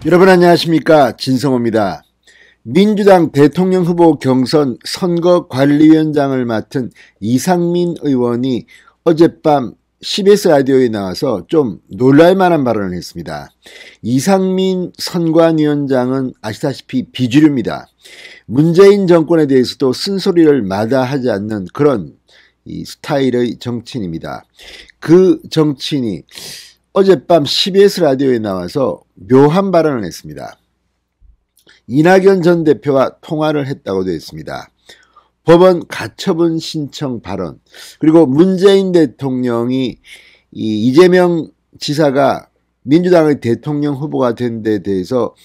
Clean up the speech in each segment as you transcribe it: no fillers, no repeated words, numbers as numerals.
여러분 안녕하십니까, 진성호입니다. 민주당 대통령 후보 경선 선거관리위원장을 맡은 이상민 의원이 어젯밤 CBS 라디오에 나와서 좀 놀랄만한 발언을 했습니다. 이상민 선관위원장은 아시다시피 비주류입니다. 문재인 정권에 대해서도 쓴소리를 마다하지 않는 그런 이 스타일의 정치인입니다. 그 정치인이 어젯밤 CBS 라디오에 나와서 묘한 발언을 했습니다. 이낙연 전 대표와 통화를 했다고 되어 있습니다. 법원 가처분 신청 발언, 그리고 문재인 대통령이 이재명 지사가 민주당의 대통령 후보가 된 데 대해서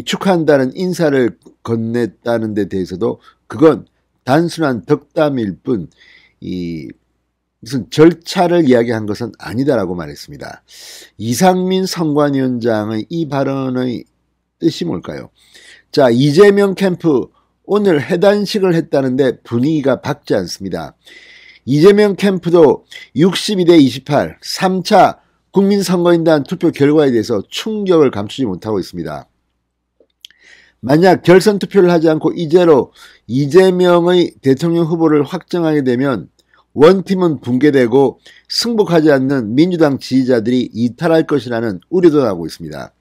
축하한다는 인사를 건넸다는 데 대해서도 그건 단순한 덕담일 뿐 무슨 절차를 이야기한 것은 아니다라고 말했습니다. 이상민 선관위원장의 이 발언의 뜻이 뭘까요? 자, 이재명 캠프 오늘 해단식을 했다는데 분위기가 밝지 않습니다. 이재명 캠프도 62대 28 3차 국민선거인단 투표 결과에 대해서 충격을 감추지 못하고 있습니다. 만약 결선 투표를 하지 않고 이대로 이재명의 대통령 후보를 확정하게 되면 원팀은 붕괴되고 승복하지 않는 민주당 지지자들이 이탈할 것이라는 우려도 나오고 있습니다.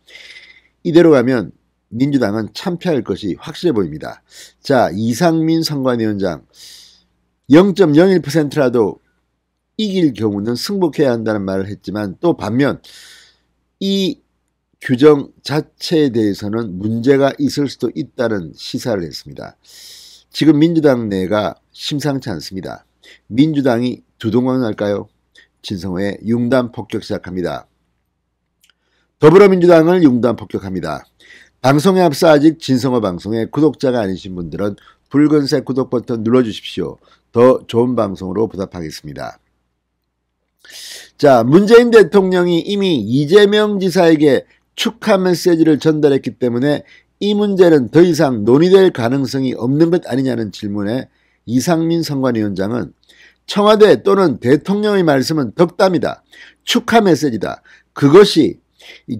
이대로 가면 민주당은 참패할 것이 확실해 보입니다. 자, 이상민 선관위원장 0.01%라도 이길 경우는 승복해야 한다는 말을 했지만 또 반면 이 규정 자체에 대해서는 문제가 있을 수도 있다는 시사를 했습니다. 지금 민주당 내가 심상치 않습니다. 민주당이 두동강 날까요? 진성호의 융단 폭격 시작합니다. 더불어민주당을 융단 폭격합니다. 방송에 앞서 아직 진성호 방송의 구독자가 아니신 분들은 붉은색 구독 버튼 눌러주십시오. 더 좋은 방송으로 보답하겠습니다. 자, 문재인 대통령이 이미 이재명 지사에게 축하 메시지를 전달했기 때문에 이 문제는 더 이상 논의될 가능성이 없는 것 아니냐는 질문에 이상민 선관위원장은 청와대 또는 대통령의 말씀은 덕담이다. 축하 메시지다. 그것이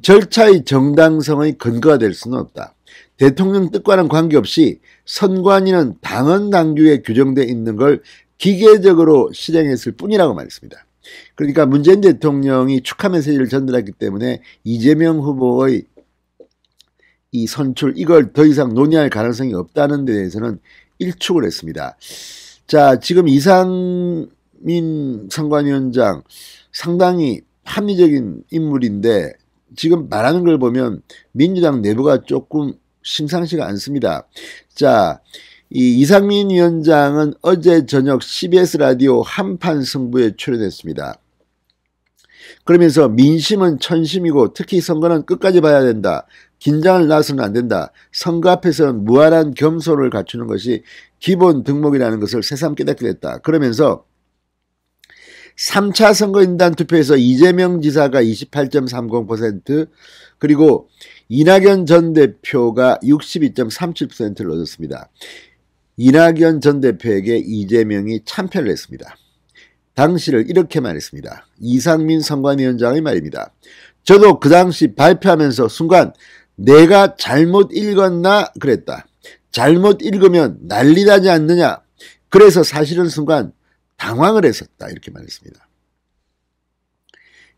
절차의 정당성의 근거가 될 수는 없다. 대통령 뜻과는 관계없이 선관위는 당헌 당규에 규정되어 있는 걸 기계적으로 실행했을 뿐이라고 말했습니다. 그러니까 문재인 대통령이 축하 메시지를 전달했기 때문에 이재명 후보의 이 선출, 이걸 더 이상 논의할 가능성이 없다는 데 대해서는 일축을 했습니다. 자, 지금 이상민 선관위원장 상당히 합리적인 인물인데 지금 말하는 걸 보면 민주당 내부가 조금 심상치가 않습니다. 자, 이 이상민 위원장은 어제 저녁 CBS 라디오 한판 승부에 출연했습니다. 그러면서 민심은 천심이고 특히 선거는 끝까지 봐야 된다. 긴장을 놔서는 안 된다. 선거 앞에서는 무한한 겸손을 갖추는 것이 기본 덕목이라는 것을 새삼 깨닫게 됐다. 그러면서 3차 선거인단 투표에서 이재명 지사가 28.30% 그리고 이낙연 전 대표가 62.37%를 얻었습니다. 이낙연 전 대표에게 이재명이 참패를 했습니다. 당시를 이렇게 말했습니다. 이상민 선관위원장의 말입니다. 저도 그 당시 발표하면서 순간 내가 잘못 읽었나 그랬다. 잘못 읽으면 난리 나지 않느냐. 그래서 사실은 순간 당황을 했었다. 이렇게 말했습니다.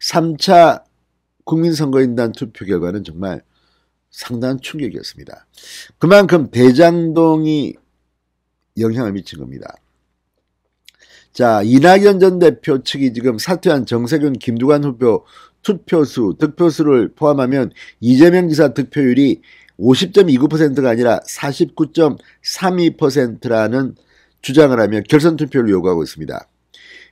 3차 국민선거인단 투표 결과는 정말 상당한 충격이었습니다. 그만큼 대장동이 영향을 미친 겁니다. 자, 이낙연 전 대표 측이 지금 사퇴한 정세균, 김두관 후보 득표수를 포함하면 이재명 지사 득표율이 50.29%가 아니라 49.32%라는 주장을 하며 결선 투표를 요구하고 있습니다.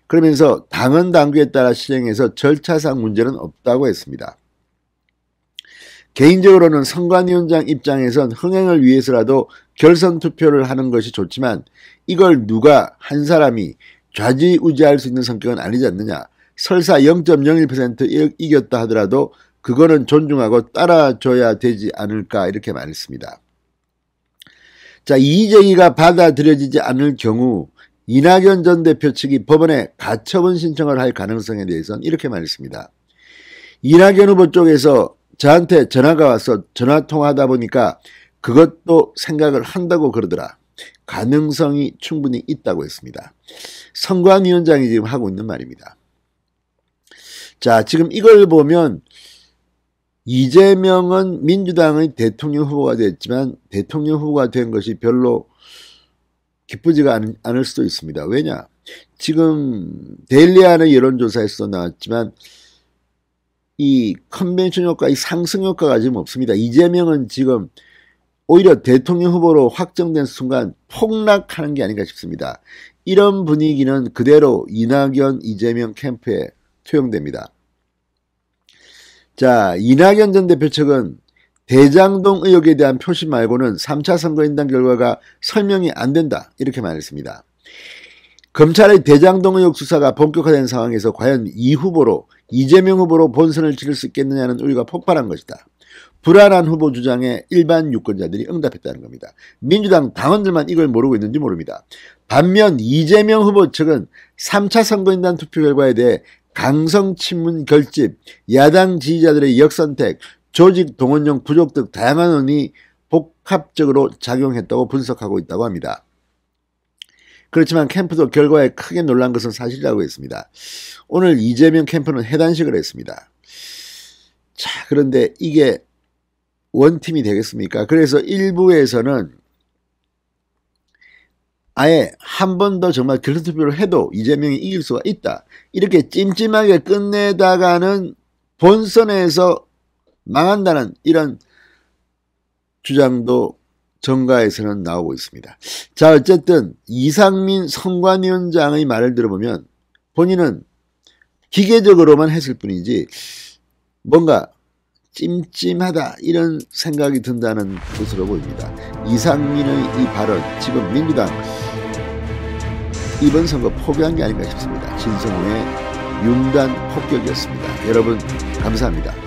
그러면서 당헌 당규에 따라 실행해서 절차상 문제는 없다고 했습니다. 개인적으로는 선관위원장 입장에선 흥행을 위해서라도 결선 투표를 하는 것이 좋지만 이걸 누가 한 사람이 좌지우지할 수 있는 성격은 아니지 않느냐. 설사 0.01% 이겼다 하더라도 그거는 존중하고 따라줘야 되지 않을까 이렇게 말했습니다. 자, 이 제기가 받아들여지지 않을 경우 이낙연 전 대표 측이 법원에 가처분 신청을 할 가능성에 대해서는 이렇게 말했습니다. 이낙연 후보 쪽에서 저한테 전화가 와서 전화통화하다 보니까 그것도 생각을 한다고 그러더라. 가능성이 충분히 있다고 했습니다. 선관위원장이 지금 하고 있는 말입니다. 자, 지금 이걸 보면 이재명은 민주당의 대통령 후보가 됐지만 대통령 후보가 된 것이 별로 기쁘지가 않을 수도 있습니다. 왜냐? 지금 데일리안의 여론조사에서 나왔지만 이 컨벤션 효과, 이 상승 효과가 지금 없습니다. 이재명은 지금 오히려 대통령 후보로 확정된 순간 폭락하는 게 아닌가 싶습니다. 이런 분위기는 그대로 이낙연, 이재명 캠프에 투영됩니다. 자, 이낙연 전 대표 측은 대장동 의혹에 대한 표시 말고는 3차 선거인단 결과가 설명이 안 된다, 이렇게 말했습니다. 검찰의 대장동 의혹 수사가 본격화된 상황에서 과연 이 후보로, 이재명 후보로 본선을 치를 수 있겠느냐는 우려가 폭발한 것이다. 불안한 후보 주장에 일반 유권자들이 응답했다는 겁니다. 민주당 당원들만 이걸 모르고 있는지 모릅니다. 반면 이재명 후보 측은 3차 선거인단 투표 결과에 대해 강성친문 결집, 야당 지지자들의 역선택, 조직 동원령 부족 등 다양한 원인이 복합적으로 작용했다고 분석하고 있다고 합니다. 그렇지만 캠프도 결과에 크게 놀란 것은 사실이라고 했습니다. 오늘 이재명 캠프는 해단식을 했습니다. 자, 그런데 이게 원팀이 되겠습니까? 그래서 일부에서는 아예 한 번 더 정말 결선투표를 해도 이재명이 이길 수가 있다, 이렇게 찜찜하게 끝내다가는 본선에서 망한다는 이런 주장도 정가에서는 나오고 있습니다. 자, 어쨌든 이상민 선관위원장의 말을 들어보면 본인은 기계적으로만 했을 뿐이지 뭔가 찜찜하다, 이런 생각이 든다는 것으로 보입니다. 이상민의 이 발언, 지금 민주당 이번 선거 포기한 게 아닌가 싶습니다. 진성호의 융단 폭격이었습니다. 여러분 감사합니다.